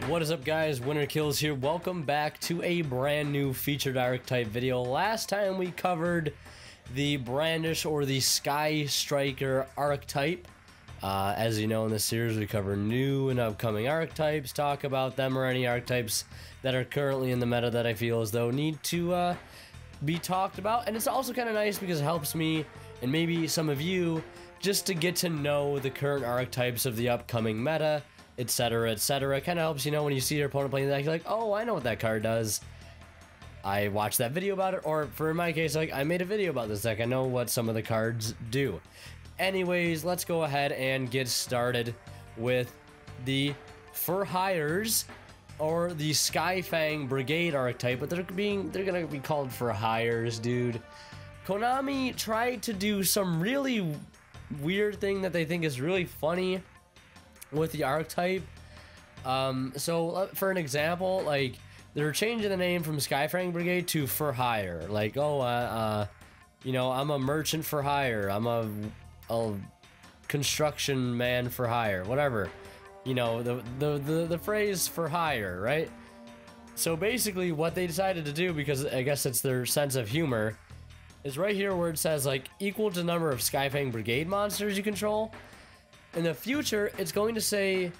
What is up, guys? Winner Kills here. Welcome back to a brand new featured Archetype video. Last time we covered the Brandish or the Sky Striker Archetype. As you know, in this series we cover new and upcoming archetypes, talk about them or any archetypes that are currently in the meta that I feel as though need to be talked about. And it's also kind of nice because it helps me and maybe some of you just to get to know the current archetypes of the upcoming meta, etc, etc. It kind of helps, you know, when you see your opponent playing the deck, you're like, oh, I know what that card does. I watched that video about it, or for my case, like, I made a video about this deck. I know what some of the cards do. Anyways, let's go ahead and get started with the For Hires or the Skyfang Brigade archetype, but they're gonna be called For Hires, dude. Konami tried to do some really weird thing that they think is really funny with the archetype. So for an example, like, they're changing the name from Skyfang Brigade to For Hire. Like, oh, you know, I'm a merchant for hire. I'm a construction man for hire. Whatever. You know, the phrase for hire, right? So basically what they decided to do, because I guess it's their sense of humor, is right here where it says, like, equal to the number of Skyfang Brigade monsters you control. In the future, it's going to say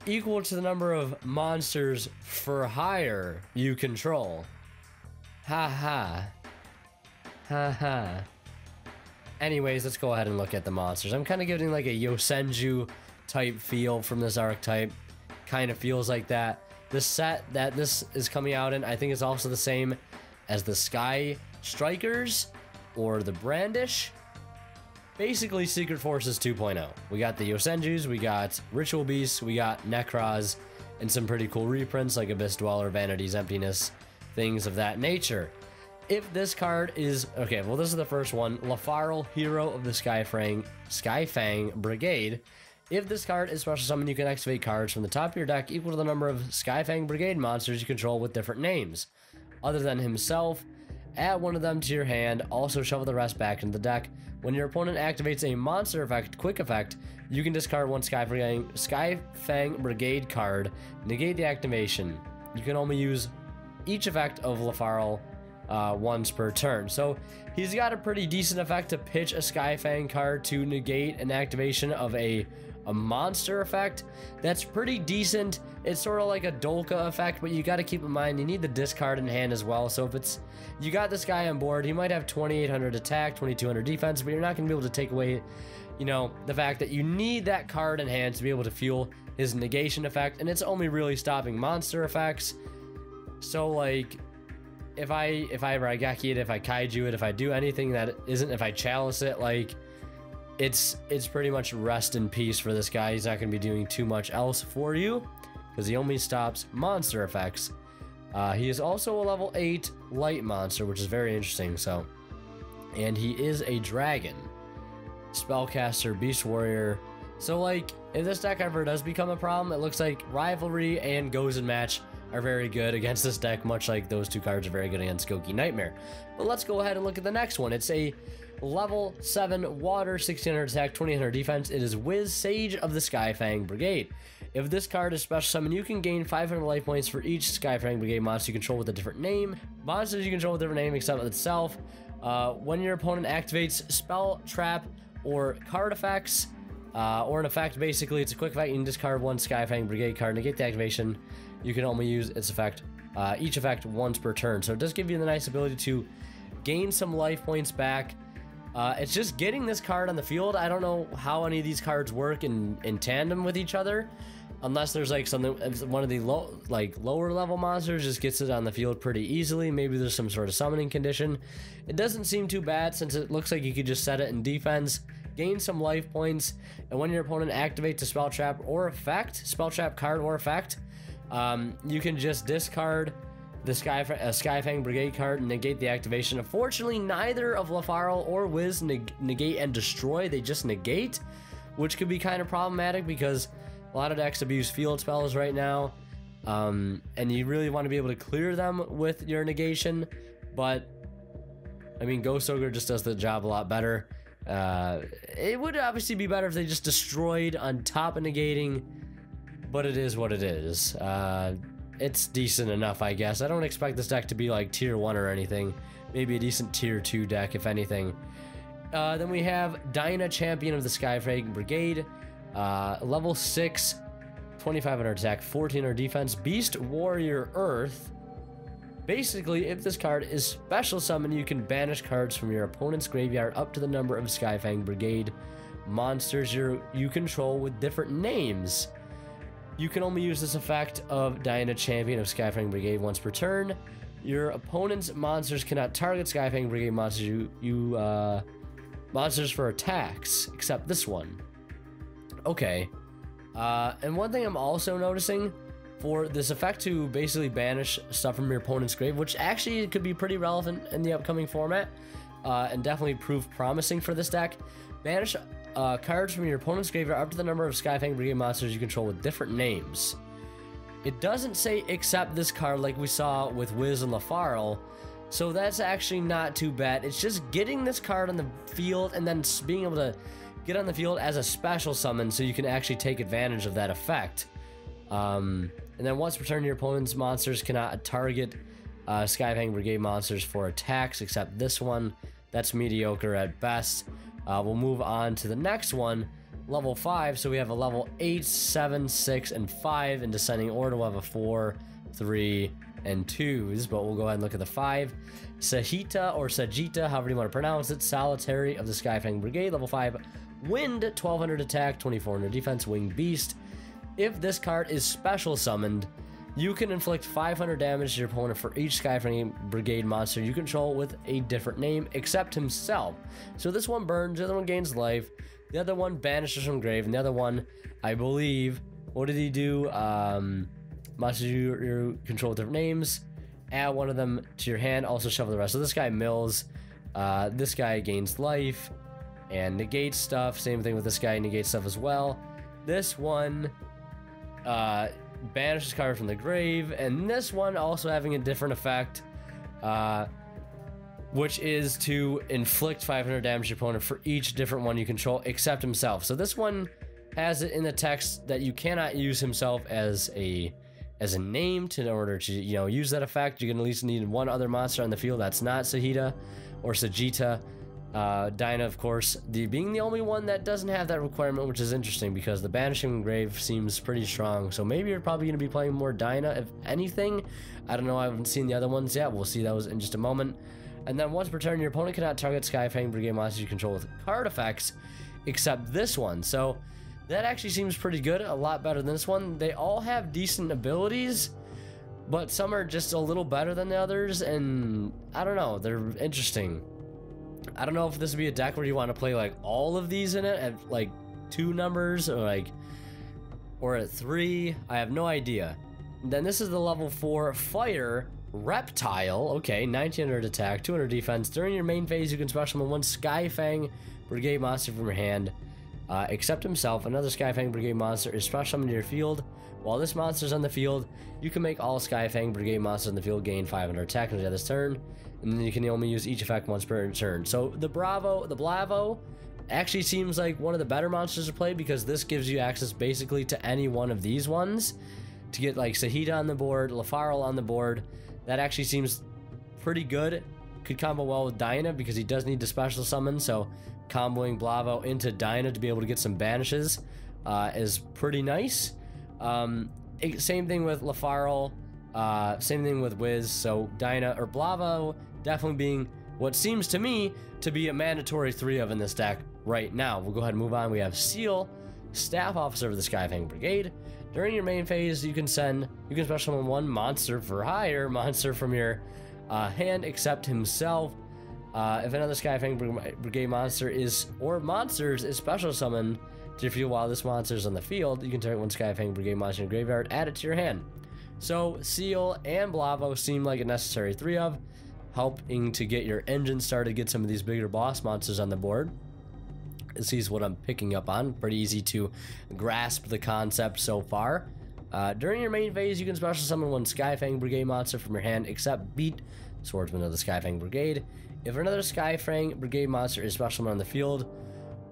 equal to the number of monsters for hire you control. Ha ha. Ha ha. Anyways, let's go ahead and look at the monsters. I'm kind of getting like a Yosenju type feel from this archetype. Kind of feels like that. The set that this is coming out in, I think, is also the same as the Sky Strikers or the Brandish. Basically, Secret Forces 2.0. We got the Yosenjus, we got Ritual Beasts, we got Necros, and some pretty cool reprints like Abyss Dweller, Vanity's Emptiness, things of that nature. If this card is... Okay, well, this is the first one. Lafarl, Hero of the Skyfang Brigade. If this card is special summon, you can activate cards from the top of your deck equal to the number of Skyfang Brigade monsters you control with different names. Other than himself, add one of them to your hand. Also shuffle the rest back into the deck. When your opponent activates a monster effect, quick effect, you can discard one Skyfang Brigade card, negate the activation. You can only use each effect of Lafarl once per turn. So he's got a pretty decent effect to pitch a Skyfang card to negate an activation of a monster effect. That's pretty decent. It's sort of like a Dolka effect, but you got to keep in mind you need the discard in hand as well. So if it's, you got this guy on board, he might have 2800 attack, 2200 defense, but you're not going to be able to take away, you know, the fact that you need that card in hand to be able to fuel his negation effect, and it's only really stopping monster effects. So, like, if I Raigeki it, if I Kaiju it, if I do anything that isn't, if I Chalice it, like, it's pretty much rest in peace for this guy. He's not going to be doing too much else for you because he only stops monster effects. He is also a level 8 light monster, which is very interesting. So, and he is a dragon, spellcaster, beast warrior. So, like, if this deck ever does become a problem, it looks like Rivalry and Goes and Match are very good against this deck, much like those two cards are very good against Goki Nightmare. But let's go ahead and look at the next one. It's a level 7 water, 1600 attack, 2000 defense. It is Wiz Sage of the Skyfang Brigade. If this card is special summon, you can gain 500 life points for each Skyfang Brigade monster you control with a different name. Monsters you control with a different name except with itself. When your opponent activates spell, trap, or card effects, or an effect, basically, it's a quick effect. You can discard one Skyfang Brigade card, negate the activation. You can only use its effect, each effect once per turn. So it does give you the nice ability to gain some life points back. It's just getting this card on the field. I don't know how any of these cards work in tandem with each other, unless there's like something, one of the lower level monsters just gets it on the field pretty easily. Maybe there's some sort of summoning condition. It doesn't seem too bad since it looks like you could just set it in defense, gain some life points, and when your opponent activates a spell trap or effect, spell trap card or effect, you can just discard the Skyfang Brigade card and negate the activation. Unfortunately, neither of Lafarl or Wiz negate and destroy. They just negate, which could be kind of problematic because a lot of decks abuse field spells right now, and you really want to be able to clear them with your negation. But I mean, Ghost Ogre just does the job a lot better. It would obviously be better if they just destroyed on top of negating but it is what it is. It's decent enough, I guess. I don't expect this deck to be like tier 1 or anything. Maybe a decent tier 2 deck, if anything. Then we have Dyna, Champion of the Skyfang Brigade. Level 6, 2500 attack, 1400 defense. Beast Warrior Earth. Basically, if this card is special summon, you can banish cards from your opponent's graveyard up to the number of Skyfang Brigade monsters you control with different names. You can only use this effect of Dyna, Champion of Skyfang Brigade once per turn. Your opponent's monsters cannot target Skyfang Brigade monsters monsters for attacks, except this one. Okay. And one thing I'm also noticing, for this effect to basically banish stuff from your opponent's grave, which actually could be pretty relevant in the upcoming format, and definitely prove promising for this deck. Banish cards from your opponent's graveyard up to the number of Skyfang Brigade monsters you control with different names. It doesn't say except this card like we saw with Wiz and Lafarl, so that's actually not too bad. It's just getting this card on the field and then being able to get on the field as a special summon so you can actually take advantage of that effect. And then once per turn, your opponent's monsters cannot target Skyfang Brigade monsters for attacks, except this one. That's mediocre at best. We'll move on to the next one, level 5. So we have a level 8, 7, 6, and 5 in descending order. We'll have a 4, 3, and 2s, but we'll go ahead and look at the 5. Sahita or Sajita, however you want to pronounce it, Solitary of the Skyfang Brigade, level 5. Wind, 1200 attack, 2400 defense, Winged Beast. If this card is special summoned, you can inflict 500 damage to your opponent for each Skyfang Brigade monster you control with a different name, except himself. So this one burns, the other one gains life, the other one banishes from grave, and the other one, I believe, what did he do? Monsters you control with different names, add one of them to your hand, also shuffle the rest. So this guy mills, this guy gains life and negates stuff. Same thing with this guy, negates stuff as well. This one banishes card from the grave, and this one also having a different effect, which is to inflict 500 damage to your opponent for each different one you control except himself. So this one has it in the text that you cannot use himself as a name in order to use that effect. You're gonna at least need one other monster on the field that's not Sahita or Sajita. Dyna, of course, being the only one that doesn't have that requirement, which is interesting because the Banishing Grave seems pretty strong. So maybe you're probably going to be playing more Dyna, if anything. I don't know, I haven't seen the other ones yet. We'll see those in just a moment. And then once per turn, your opponent cannot target Skyfang Brigade monsters you control with card effects, except this one. So that actually seems pretty good, a lot better than this one. They all have decent abilities, but some are just a little better than the others, and I don't know, they're interesting. I don't know if this would be a deck where you want to play like all of these in it at like 2 numbers or at 3. I have no idea. And then this is the level 4 Fire Reptile. Okay, 1900 attack, 200 defense. During your main phase, you can special summon one Skyfang Brigade monster from your hand, except himself. Another Skyfang Brigade monster is special summoned to your field. While this monster is on the field, you can make all Skyfang Brigade monsters in the field gain 500 attack on the other turn, and then you can only use each effect once per turn. So the Blavo actually seems like one of the better monsters to play because this gives you access basically to any one of these ones to get like Sahita on the board, Lafarl on the board. That actually seems pretty good. Could combo well with Dyna because he does need to special summon, so comboing Blavo into Dyna to be able to get some banishes is pretty nice. Same thing with Lafarl, same thing with Wiz. So Dyna or Blavo definitely being what seems to me to be a mandatory 3 of in this deck right now. We'll go ahead and move on. We have Seal, Staff Officer of the Skyfang Brigade. During your main phase, you can special summon one monster for hire monster from your hand except himself. If another Skyfang Brigade monster is special summoned to your field while this monster is on the field, you can target one Skyfang Brigade monster in your graveyard, add it to your hand. So Seal and Blavo seem like a necessary 3 of, helping to get your engine started, get some of these bigger boss monsters on the board. This is what I'm picking up on. Pretty easy to grasp the concept so far. During your main phase, you can special summon one Skyfang Brigade monster from your hand, except Beat, Swordsman of the Skyfang Brigade. If another Skyfang Brigade monster is special summoned on the field,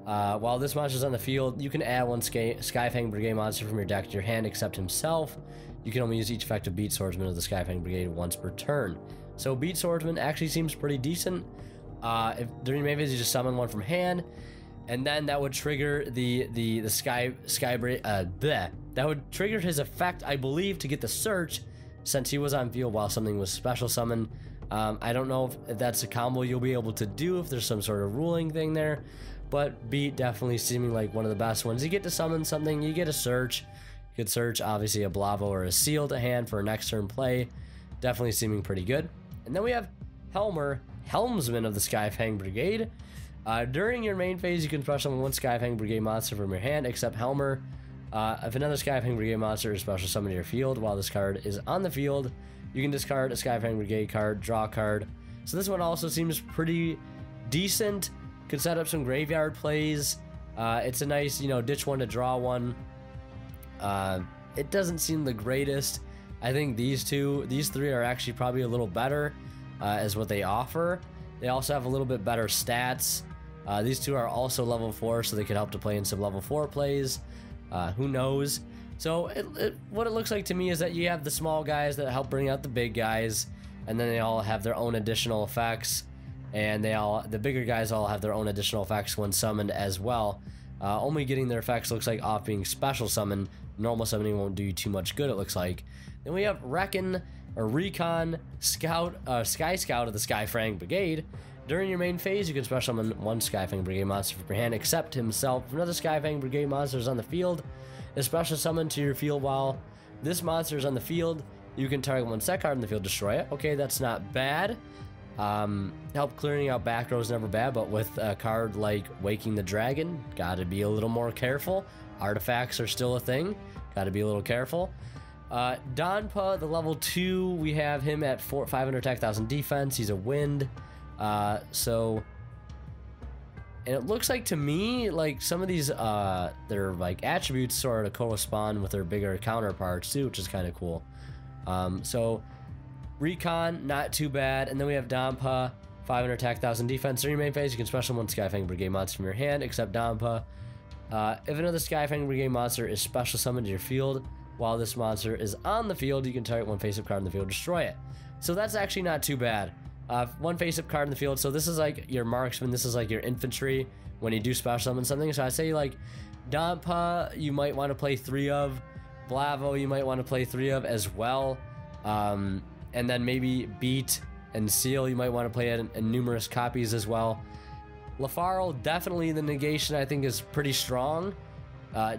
While this monster's on the field, you can add one Skyfang Brigade monster from your deck to your hand except himself. You can only use each effective Beat Swordsman of the Skyfang Brigade once per turn. So Beat Swordsman actually seems pretty decent. If during main phase you just summon one from hand, and then that would trigger the that would trigger his effect, I believe, to get the search, since he was on field while something was special summoned. I don't know if that's a combo you'll be able to do, if there's some sort of ruling thing there, but Beat definitely seeming like one of the best ones. You get to summon something, you get a search. You could search obviously a Blavo or a Seal to hand for a next turn play. Definitely seeming pretty good. And then we have Helmer, Helmsman of the Skyfang Brigade. During your main phase, you can special summon one Skyfang Brigade monster from your hand, except Helmer. If another Skyfang Brigade monster is special summoned to your field while this card is on the field, you can discard a Skyfang Brigade card, draw a card. So this one also seems pretty decent. Could set up some graveyard plays. It's a nice, ditch one to draw one. It doesn't seem the greatest. I think these three are actually probably a little better as what they offer. They also have a little bit better stats. These two are also level 4, so they could help to play in some level 4 plays. Who knows? So what it looks like to me is that you have the small guys that help bring out the big guys, and then they all have their own additional effects, and the bigger guys all have their own additional effects when summoned as well. Only getting their effects looks like off being special summoned. Normal summoning won't do you too much good, it looks like. Then we have Recon Scout, Sky Scout of the Skyfang Brigade. During your main phase, you can special summon one Skyfang Brigade monster from your hand, except himself. If another Skyfang Brigade monster is on the field, is special summoned to your field while this monster is on the field. You can target one set card in the field, destroy it. Okay, that's not bad. Help clearing out back row is never bad, but with a card like Waking the Dragon, gotta be a little more careful. Artifacts are still a thing, gotta be a little careful. Donpa, the level 2, we have him at 500 attack, 1000 defense. He's a wind. And it looks like to me, like some of these, their like attributes sort of correspond with their bigger counterparts too, which is kind of cool. So Recon, not too bad. And then we have Donpa, 500 attack, 1000 defense. During your main phase, you can special one Skyfang Brigade monster from your hand, except Donpa. If another Skyfang Brigade monster is special summoned to your field, while this monster is on the field, you can target one face-up card in the field, destroy it. So that's actually not too bad. One face-up card in the field, so this is like your marksman, this is like your infantry when you do special summon something. So I say like Donpa, you might want to play 3 of. Blavo, you might want to play 3 of as well. And then maybe Beat and Seal, you might want to play it in numerous copies as well. Lafaro, definitely the negation I think is pretty strong.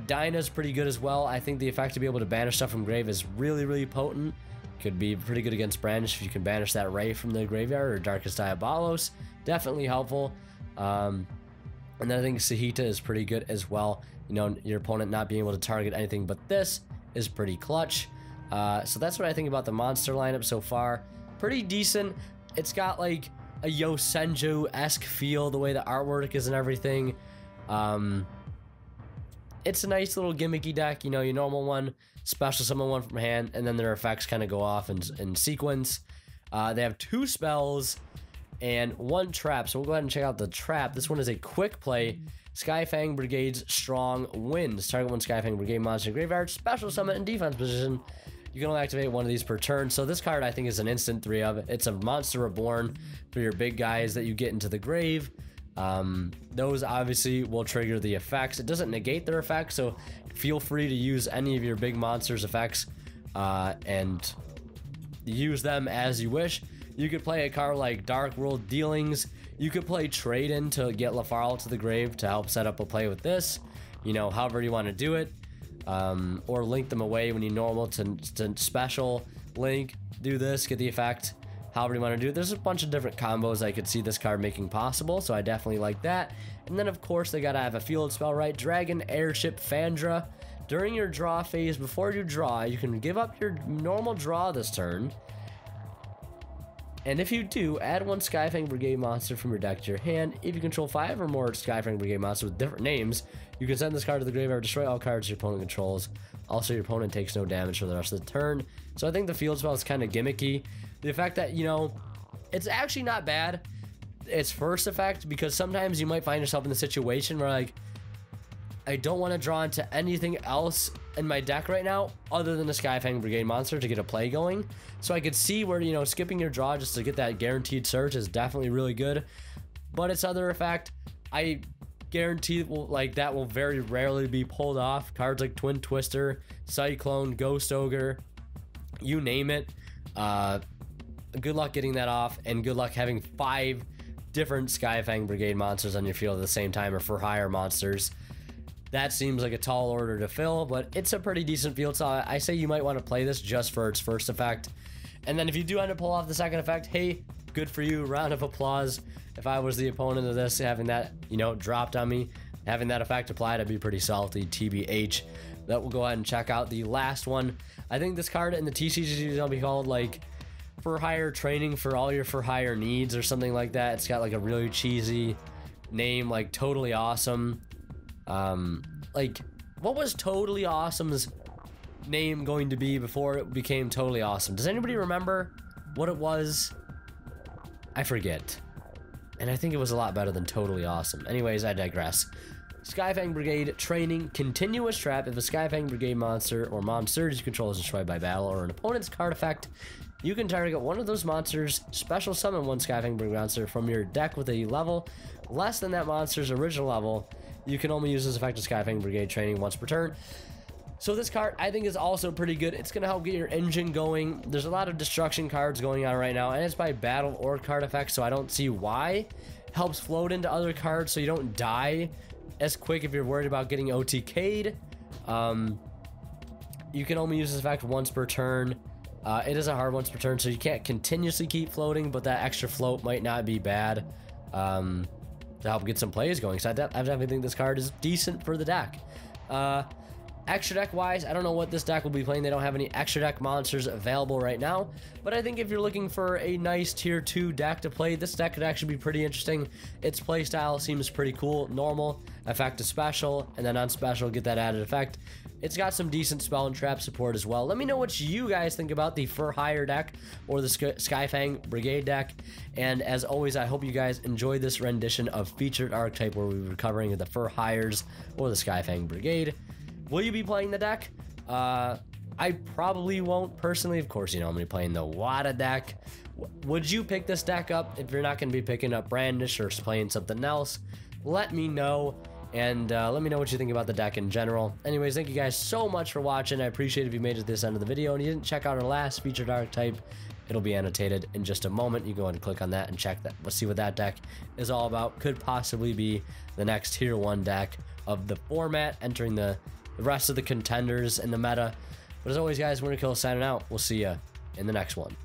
Dinah's pretty good as well. I think the effect to be able to banish stuff from grave is really, really potent. Could be pretty good against Brandish if you can banish that Ray from the graveyard, or Darkest Diabolos. Definitely helpful. And then I think Sahita is pretty good as well. Your opponent not being able to target anything but this is pretty clutch. So that's what I think about the monster lineup so far. Pretty decent. It's got like a Yosenju-esque feel, the way the artwork is and everything. It's a nice little gimmicky deck, your normal one, special summon one from hand, and then their effects kind of go off in sequence. They have 2 spells and 1 trap, so we'll go ahead and check out the trap. This one is a quick play. Skyfang Brigade's Strong Winds. Target one Skyfang Brigade monster graveyard, special summon in defense position. You can only activate one of these per turn. So this card I think is an instant 3 of. It's a monster reborn for your big guys that you get into the grave. Those obviously will trigger the effects. It doesn't negate their effects, so feel free to use any of your big monsters effects and use them as you wish. You could play a card like Dark World Dealings. You could play Trade In to get Lafarle to the grave to help set up a play with this, however you want to do it. Or link them away when you normal to special link, do this, get the effect, however you want to do it. There's a bunch of different combos I could see this card making possible, so I definitely like that. And then of course they gotta have a field spell, right? Dragon Airship Phandra. During your draw phase, before you draw, you can give up your normal draw this turn, and if you do, add 1 Skyfang Brigade monster from your deck to your hand. If you control 5 or more Skyfang Brigade monsters with different names, you can send this card to the graveyard, destroy all cards your opponent controls. Also, your opponent takes no damage for the rest of the turn. So I think the field spell is kind of gimmicky. The fact that, it's actually not bad. its first effect, because sometimes you might find yourself in the situation where like, I don't want to draw into anything else in my deck right now other than the Skyfang Brigade monster to get a play going. So I could see where, you know, skipping your draw just to get that guaranteed search is definitely really good. But its other effect, I guarantee that will very rarely be pulled off. Cards like Twin Twister, Cyclone, Ghost Ogre, you name it. Good luck getting that off, and good luck having 5 different Skyfang Brigade monsters on your field at the same time, or for hire monsters. That seems like a tall order to fill, but it's a pretty decent field, so I say you might want to play this just for its first effect. And then if you do end up pull off the second effect, hey, good for you, round of applause. If I was the opponent of this, having that, you know, dropped on me, having that effect applied, I'd be pretty salty, TBH. That will go ahead and check out the last one. I think this card in the TCG is going to be called, like, for hire training for all your for hire needs or something like that. It's got like a really cheesy name, like Totally Awesome. Like, what was Totally Awesome's name going to be before it became Totally Awesome? Does anybody remember what it was? I forget. And I think it was a lot better than Totally Awesome. Anyways, I digress. Skyfang Brigade training, continuous trap. If a Skyfang Brigade monster or monsters you control is destroyed by battle or an opponent's card effect, you can target one of those monsters, special summon one Skyfang Brigade monster from your deck with a level less than that monster's original level. You can only use this effect of Skyfang Brigade training once per turn. So this card, I think, is also pretty good. It's going to help get your engine going. There's a lot of destruction cards going on right now, and it's by battle or card effects, so I don't see why. Helps float into other cards so you don't die as quick if you're worried about getting OTK'd. You can only use this effect once per turn. It is a hard once per turn, so you can't continuously keep floating, but that extra float might not be bad to help get some plays going. So I definitely think this card is decent for the deck. Extra deck wise, I don't know what this deck will be playing. They don't have any extra deck monsters available right now, but I think if you're looking for a nice tier 2 deck to play, this deck could actually be pretty interesting. Its playstyle seems pretty cool. Normal, effect to special, and then on special get that added effect. It's got some decent spell and trap support as well. Let me know what you guys think about the For Hire deck or the Skyfang Brigade deck. And as always, I hope you guys enjoyed this rendition of Featured Archetype, where we were covering the For Hires or the Skyfang Brigade. Will you be playing the deck? I probably won't personally. Of course, you know I'm going to be playing the Wada deck. Would you pick this deck up if you're not going to be picking up Brandish or playing something else? Let me know. And let me know what you think about the deck in general. Anyways, thank you guys so much for watching. I appreciate if you made it to this end of the video and you didn't check out our last Featured Archetype. It'll be annotated in just a moment. You go ahead and click on that and check that. We'll see what that deck is all about. Could possibly be the next tier 1 deck of the format, entering the rest of the contenders in the meta. But as always, guys, Winter Kill signing out. We'll see you in the next one.